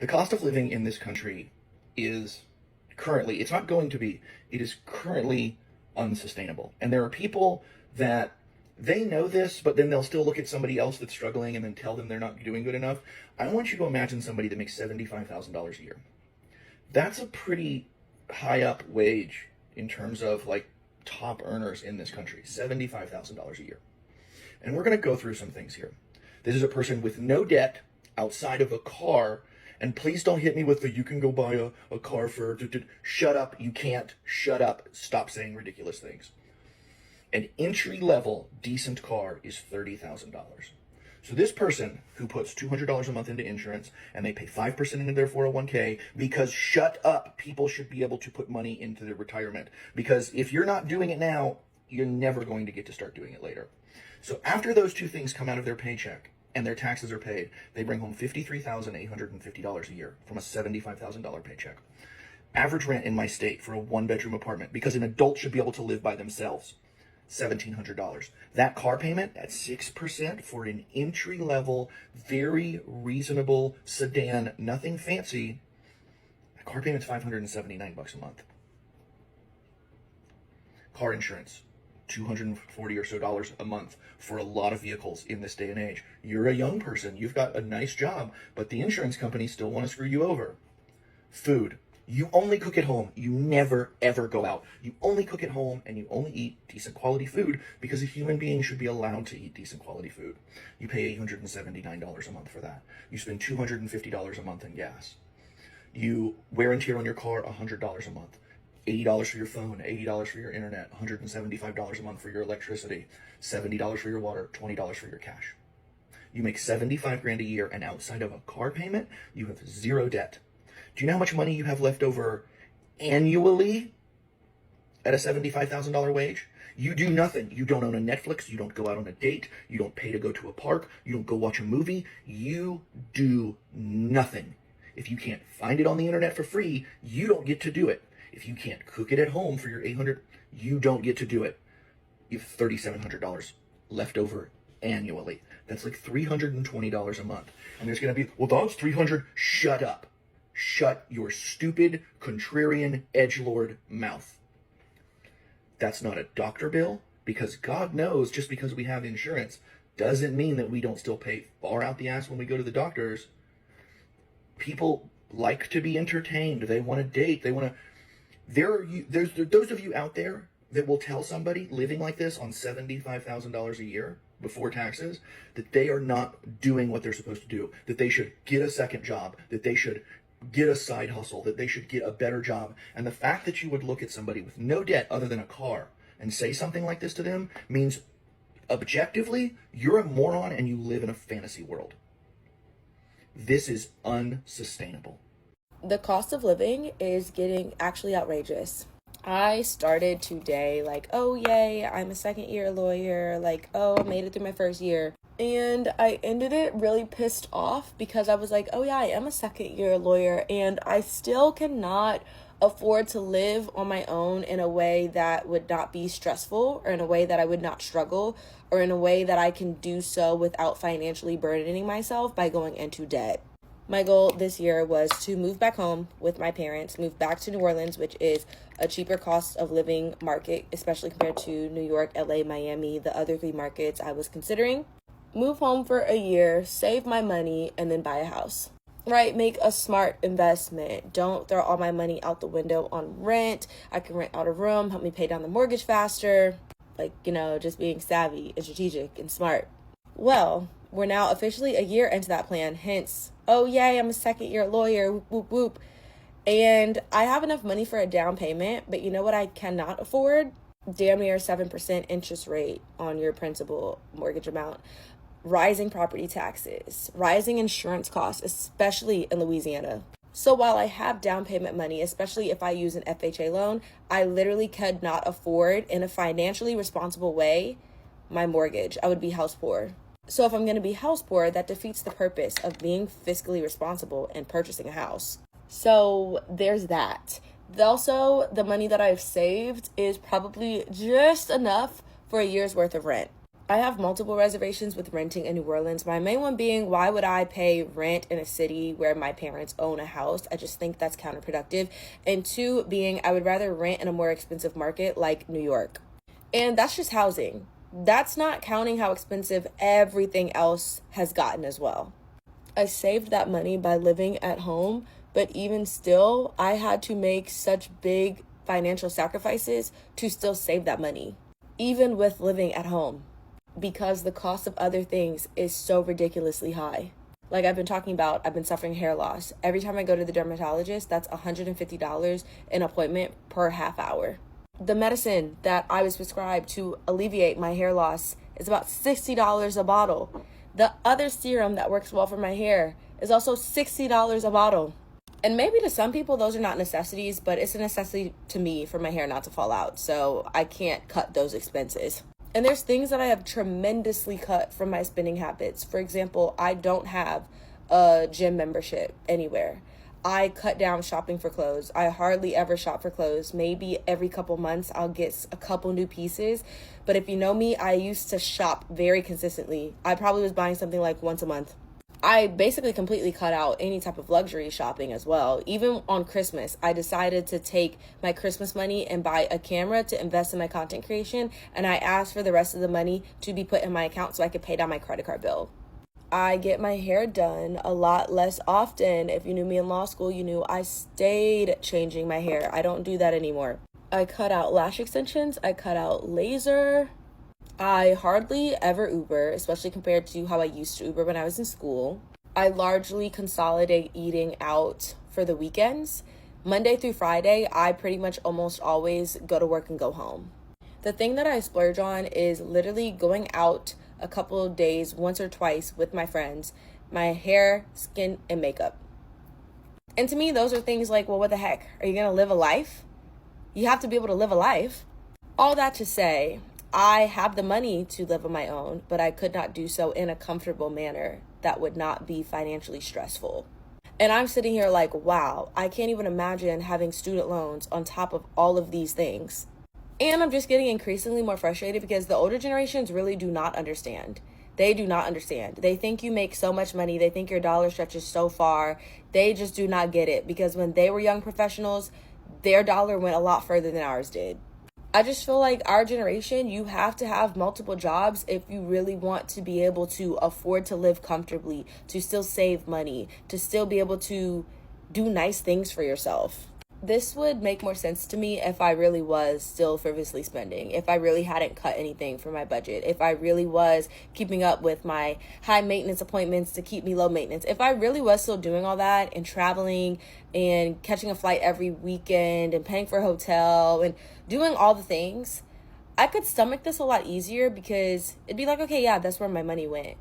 The cost of living in this country is currently, it's not going to be, it is currently unsustainable. And there are people that they know this, but then they'll still look at somebody else that's struggling and then tell them they're not doing good enough. I want you to imagine somebody that makes $75,000 a year. That's a pretty high up wage in terms of like top earners in this country, $75,000 a year. And we're going to go through some things here. This is a person with no debt outside of a car. And please don't hit me with the, you can go buy a car for, shut up, you can't, shut up, stop saying ridiculous things. An entry-level decent car is $30,000. So this person who puts $200 a month into insurance and they pay 5% into their 401k because shut up, people should be able to put money into their retirement. Because if you're not doing it now, you're never going to get to start doing it later. So after those two things come out of their paycheck and their taxes are paid, they bring home $53,850 a year from a $75,000 paycheck. Average rent in my state for a one-bedroom apartment, because an adult should be able to live by themselves, $1,700. That car payment at 6% for an entry-level, very reasonable sedan, nothing fancy, that car payment's $579 a month. Car insurance, $240 or so a month for a lot of vehicles in this day and age. You're a young person, you've got a nice job, but the insurance companies still want to screw you over. Food. You only cook at home. You never, ever go out. You only cook at home and you only eat decent quality food because a human being should be allowed to eat decent quality food. You pay $879 a month for that. You spend $250 a month in gas. You wear and tear on your car $100 a month. $80 for your phone, $80 for your internet, $175 a month for your electricity, $70 for your water, $20 for your cash. You make $75,000 a year, and outside of a car payment, you have zero debt. Do you know how much money you have left over annually at a $75,000 wage? You do nothing. You don't own a Netflix. You don't go out on a date. You don't pay to go to a park. You don't go watch a movie. You do nothing. If you can't find it on the internet for free, you don't get to do it. If you can't cook it at home for your $800, you don't get to do it. You have $3,700 left over annually. That's like $320 a month. And there's going to be, well, that's $300. Shut up. Shut your stupid, contrarian, edgelord mouth. That's not a doctor bill, because God knows just because we have insurance doesn't mean that we don't still pay far out the ass when we go to the doctors. People like to be entertained. They want to date. They want to... There's those of you out there that will tell somebody living like this on $75,000 a year before taxes that they are not doing what they're supposed to do, that they should get a second job, that they should get a side hustle, that they should get a better job. And the fact that you would look at somebody with no debt other than a car and say something like this to them means objectively you're a moron and you live in a fantasy world. This is unsustainable. The cost of living is getting actually outrageous. I started today like, oh yay, I'm a second year lawyer, like, oh, I made it through my first year. And I ended it really pissed off because I was like, oh yeah, I am a second year lawyer and I still cannot afford to live on my own in a way that would not be stressful, or in a way that I would not struggle, or in a way that I can do so without financially burdening myself by going into debt. My goal this year was to move back home with my parents, move back to New Orleans, which is a cheaper cost of living market, especially compared to New York, LA, Miami, the other three markets I was considering. Move home for a year, save my money, and then buy a house. Right? Make a smart investment. Don't throw all my money out the window on rent. I can rent out a room, help me pay down the mortgage faster. Like, just being savvy and strategic and smart. Well, we're now officially a year into that plan, hence, oh yay, I'm a second year lawyer, whoop, whoop, whoop. And I have enough money for a down payment, but you know what I cannot afford? Damn near 7% interest rate on your principal mortgage amount. Rising property taxes, rising insurance costs, especially in Louisiana. So while I have down payment money, especially if I use an FHA loan, I literally could not afford, in a financially responsible way, my mortgage. I would be house poor. So if I'm going to be house poor, that defeats the purpose of being fiscally responsible and purchasing a house. So there's that. Also, the money that I've saved is probably just enough for a year's worth of rent. I have multiple reservations with renting in New Orleans. My main one being, why would I pay rent in a city where my parents own a house? I just think that's counterproductive. And two being, I would rather rent in a more expensive market like New York. And that's just housing. That's not counting how expensive everything else has gotten as well. I saved that money by living at home, but even still, I had to make such big financial sacrifices to still save that money, even with living at home, because the cost of other things is so ridiculously high. Like I've been talking about, I've been suffering hair loss. Every time I go to the dermatologist, that's $150 an appointment per half hour. The medicine that I was prescribed to alleviate my hair loss is about $60 a bottle. The other serum that works well for my hair is also $60 a bottle. And maybe to some people, those are not necessities, but it's a necessity to me for my hair not to fall out. So I can't cut those expenses. And there's things that I have tremendously cut from my spending habits. For example, I don't have a gym membership anywhere. I cut down shopping for clothes. I hardly ever shop for clothes. Maybe every couple months I'll get a couple new pieces. But if you know me, I used to shop very consistently. I probably was buying something like once a month. I basically completely cut out any type of luxury shopping as well. Even on Christmas, I decided to take my Christmas money and buy a camera to invest in my content creation. And I asked for the rest of the money to be put in my account so I could pay down my credit card bill. I get my hair done a lot less often. If you knew me in law school, you knew I stayed changing my hair. I don't do that anymore. I cut out lash extensions. I cut out laser. I hardly ever Uber, especially compared to how I used to Uber when I was in school. I largely consolidate eating out for the weekends. Monday through Friday, I pretty much almost always go to work and go home. The thing that I splurge on is literally going out a couple of days, once or twice with my friends, my hair, skin, and makeup. And to me, those are things like, well, what the heck? Are you going to live a life? You have to be able to live a life. All that to say, I have the money to live on my own, but I could not do so in a comfortable manner that would not be financially stressful. And I'm sitting here like, wow, I can't even imagine having student loans on top of all of these things. And I'm just getting increasingly more frustrated because the older generations really do not understand. They do not understand. They think you make so much money. They think your dollar stretches so far. They just do not get it because when they were young professionals, their dollar went a lot further than ours did. I just feel like our generation, you have to have multiple jobs if you really want to be able to afford to live comfortably, to still save money, to still be able to do nice things for yourself. This would make more sense to me if I really was still frivolously spending, if I really hadn't cut anything from my budget, if I really was keeping up with my high maintenance appointments to keep me low maintenance, if I really was still doing all that and traveling and catching a flight every weekend and paying for a hotel and doing all the things, I could stomach this a lot easier because it'd be like, okay, yeah, that's where my money went.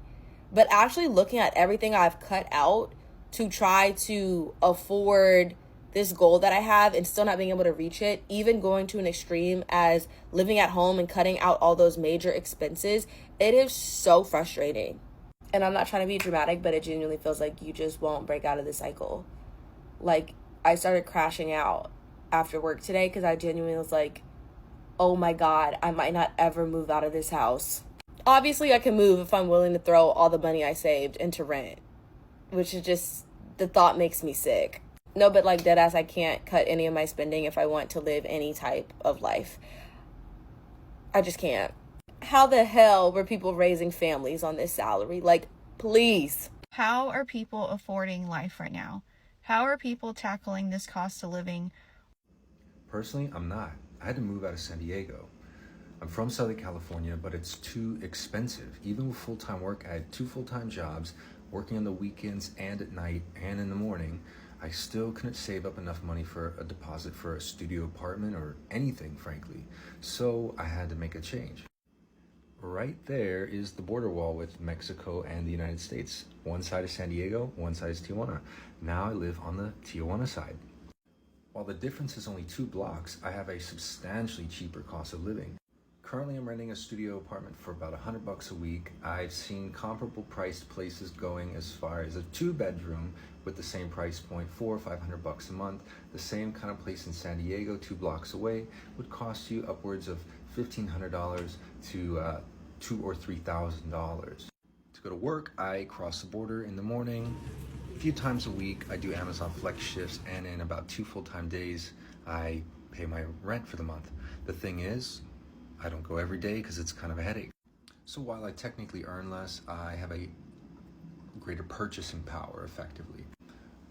But actually looking at everything I've cut out to try to afford this goal that I have and still not being able to reach it, even going to an extreme as living at home and cutting out all those major expenses, it is so frustrating. And I'm not trying to be dramatic, but it genuinely feels like you just won't break out of the cycle. Like, I started crashing out after work today because I genuinely was like, oh my God, I might not ever move out of this house. Obviously, I can move if I'm willing to throw all the money I saved into rent, which is just, the thought makes me sick. No, but like deadass, I can't cut any of my spending if I want to live any type of life. I just can't. How the hell were people raising families on this salary? Like, please. How are people affording life right now? How are people tackling this cost of living? Personally, I'm not. I had to move out of San Diego. I'm from Southern California, but it's too expensive. Even with full-time work, I had 2 full-time jobs, working on the weekends and at night and in the morning. I still couldn't save up enough money for a deposit for a studio apartment or anything, frankly. So I had to make a change. Right there is the border wall with Mexico and the United States. One side is San Diego, one side is Tijuana. Now I live on the Tijuana side. While the difference is only 2 blocks, I have a substantially cheaper cost of living. Currently, I'm renting a studio apartment for about $100 a week. I've seen comparable priced places going as far as a 2-bedroom with the same price point, $400 or $500 a month. The same kind of place in San Diego, 2 blocks away, would cost you upwards of $1,500 to $2,000 or $3,000. To go to work, I cross the border in the morning. A few times a week, I do Amazon flex shifts, and in about 2 full-time days, I pay my rent for the month. The thing is, I don't go every day because it's kind of a headache. So while I technically earn less, I have a greater purchasing power effectively.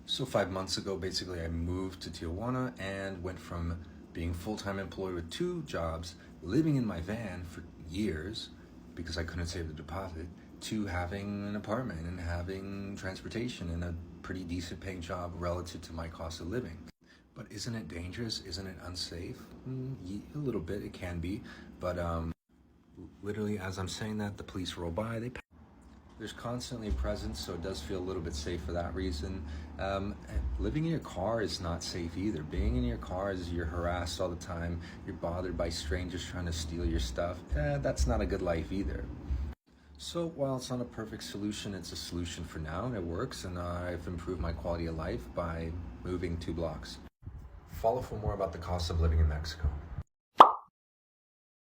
So 5 months ago, basically, I moved to Tijuana and went from being a full-time employee with 2 jobs, living in my van for years because I couldn't save the deposit, to having an apartment and having transportation and a pretty decent paying job relative to my cost of living. But isn't it dangerous? Isn't it unsafe? A little bit, it can be. But literally, as I'm saying that, the police roll by. There's constantly a presence, so it does feel a little bit safe for that reason. Living in your car is not safe either. Being in your car is you're harassed all the time. You're bothered by strangers trying to steal your stuff. That's not a good life either. So while it's not a perfect solution, it's a solution for now, and it works, and I've improved my quality of life by moving 2 blocks. Follow for more about the cost of living in Mexico.